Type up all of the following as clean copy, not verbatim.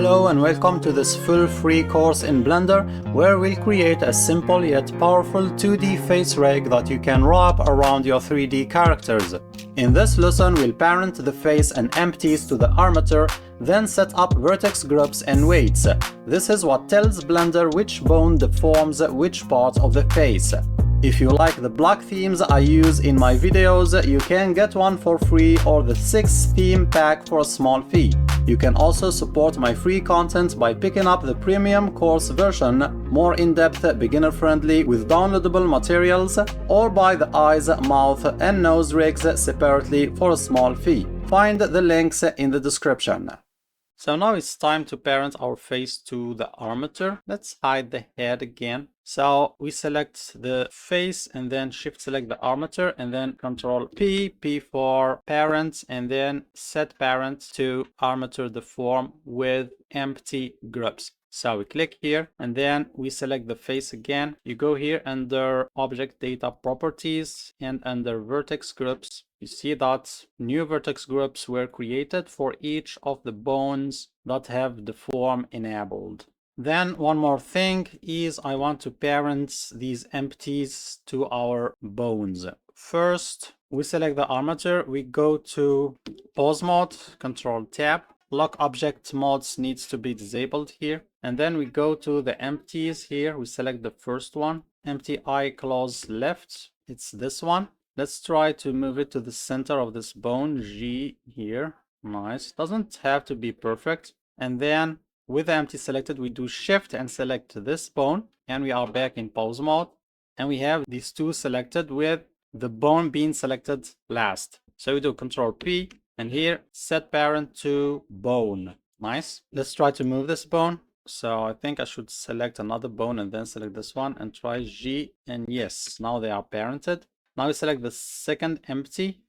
Hello and welcome to this full free course in Blender where we'll create a simple yet powerful 2D face rig that you can wrap around your 3D characters. In this lesson we'll parent the face and empties to the armature, then set up vertex groups and weights. This is what tells Blender which bone deforms which part of the face. If you like the block themes I use in my videos, you can get one for free or the 6 theme pack for a small fee. You can also support my free content by picking up the premium course version, more in-depth, beginner-friendly with downloadable materials, or buy the eyes, mouth and nose rigs separately for a small fee. Find the links in the description. So now it's time to parent our face to the armature. Let's hide the head again. So we select the face and then shift select the armature and then Ctrl P, P for parent, and then set parent to armature deform with empty groups. So we click here and then we select the face again. You go here under object data properties and under vertex groups. You see that new vertex groups were created for each of the bones that have deform enabled. Then one more thing is I want to parent these empties to our bones. First, we select the armature, we go to pose mode, Ctrl Tab. Lock object modes needs to be disabled here. And then we go to the empties here. We select the first one. Empty eye close left. It's this one. Let's try to move it to the center of this bone, G here. Nice. Doesn't have to be perfect. And then with the empty selected, we do shift and select this bone. And we are back in pose mode. And we have these two selected with the bone being selected last. So we do Ctrl P. And here, set parent to bone. Nice. Let's try to move this bone. So I think I should select another bone and then select this one and try G. And yes, now they are parented. Now we select the second empty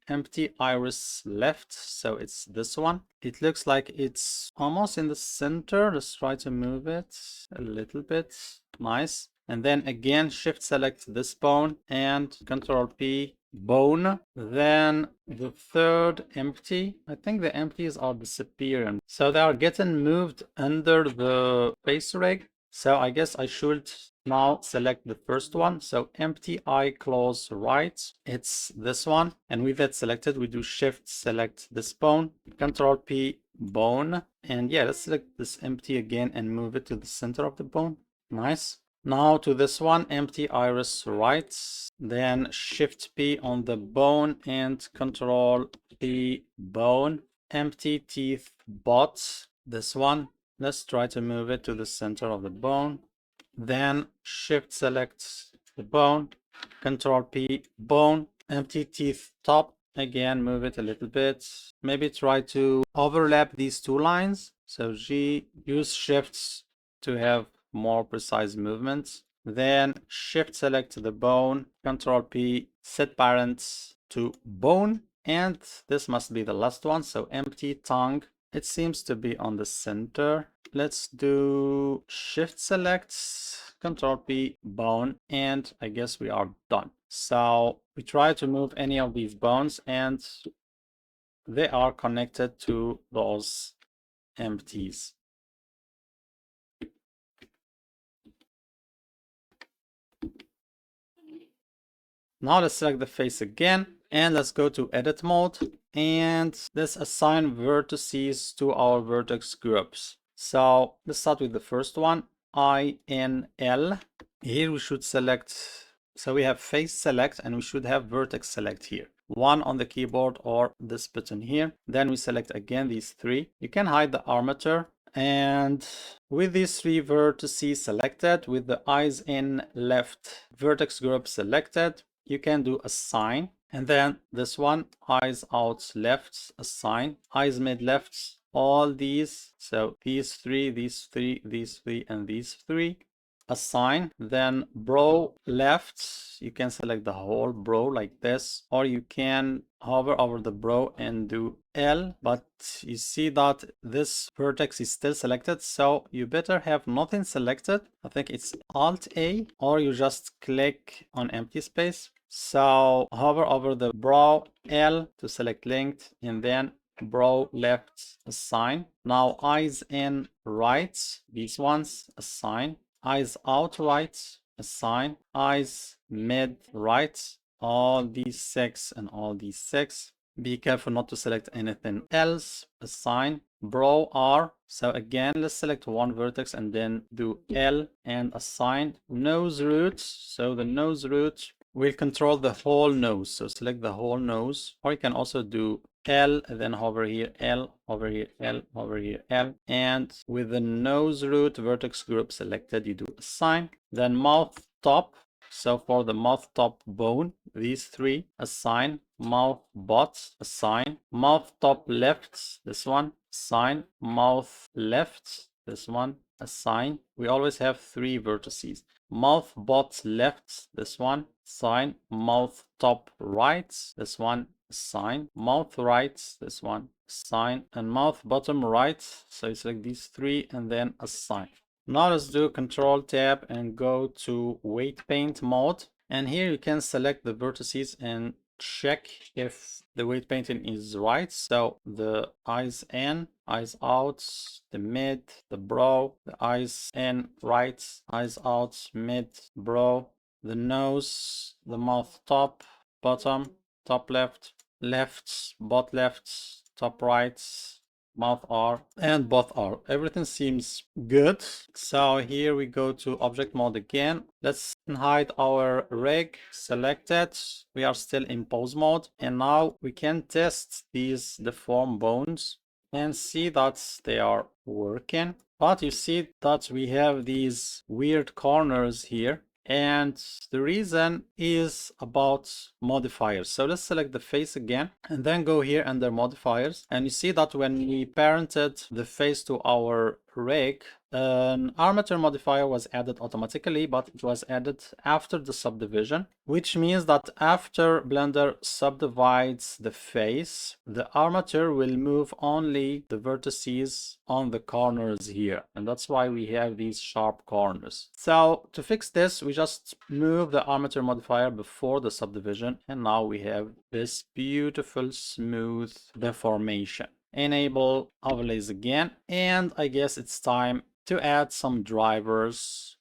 iris left. So it's this one. It looks like it's almost in the center. Let's try to move it a little bit. Nice. And then again, shift select this bone and Ctrl P. Bone. Then the third empty. I think the empties are disappearing. So they are getting moved under the face rig. So I guess I should now select the first one. So empty eye close right. It's this one. And with that selected, we do shift select this bone. Ctrl P bone. And yeah, let's select this empty again and move it to the center of the bone. Nice. Now to this one, empty iris right, then shift P on the bone and Ctrl P bone, empty teeth bot, this one. Let's try to move it to the center of the bone. Then shift select the bone, Ctrl P bone, empty teeth top. Again, move it a little bit. Maybe try to overlap these two lines. So G, use shifts to have more precise movements. Then shift select the bone, Ctrl P, set parent to bone. And this must be the last one. So empty tongue. It seems to be on the center. Let's do shift select, Ctrl P, bone. And I guess we are done. So we try to move any of these bones and they are connected to those empties. Now let's select the face again and let's go to edit mode and let's assign vertices to our vertex groups. So let's start with the first one, INL. Here we should select, so we have face select and we should have vertex select here. One on the keyboard or this button here. Then we select again these three. You can hide the armature. And with these three vertices selected, with the eyes in left vertex group selected, you can do assign. And then this one, eyes out left, assign, eyes mid left, all these. So these three, these three, these three, and these three. Assign. Then brow left, you can select the whole brow like this, or you can hover over the brow and do L, but you see that this vertex is still selected, so you better have nothing selected. I think it's Alt A, or you just click on empty space. So hover over the brow, L to select linked, and then brow left, assign. Now eyes in right, these ones, assign. Eyes out right, assign. Eyes mid right, all these 6 and all these 6. Be careful not to select anything else, assign. Brow R, so again let's select one vertex and then do L and assign. Nose root, so the nose root will control the whole nose, so select the whole nose, or you can also do L and then hover here, L, over here, L, over here, L, and with the nose root vertex group selected, you do assign. Then mouth top, so for the mouth top bone, these 3, assign. Mouth bot, assign. Mouth top left, this one, assign. Mouth left, this one, assign. We always have 3 vertices. Mouth bot left, this one, assign. Mouth top right, this one, assign. Mouth right, this one, assign. And mouth bottom right, so you select these 3 and then assign. Now let's do Ctrl Tab and go to weight paint mode. And here you can select the vertices and check if the weight painting is right. So the eyes in, eyes out, the mid, the brow, the eyes in right, eyes out, mid, brow, the nose, the mouth top, bottom, top left, left, bot left, top right, mouth R, and both R. Everything seems good. So here we go to object mode again. Let's hide our rig, select it. We are still in pose mode, and now we can test these deform bones and see that they are working. But you see that we have these weird corners here. And the reason is about modifiers. So let's select the face again and then go here under modifiers. And you see that when we parented the face to our rig, an armature modifier was added automatically, but it was added after the subdivision, which means that after Blender subdivides the face, the armature will move only the vertices on the corners here. And that's why we have these sharp corners. So to fix this, we just move the armature modifier before the subdivision. And now we have this beautiful smooth deformation. Enable overlays again, and I guess it's time to add some drivers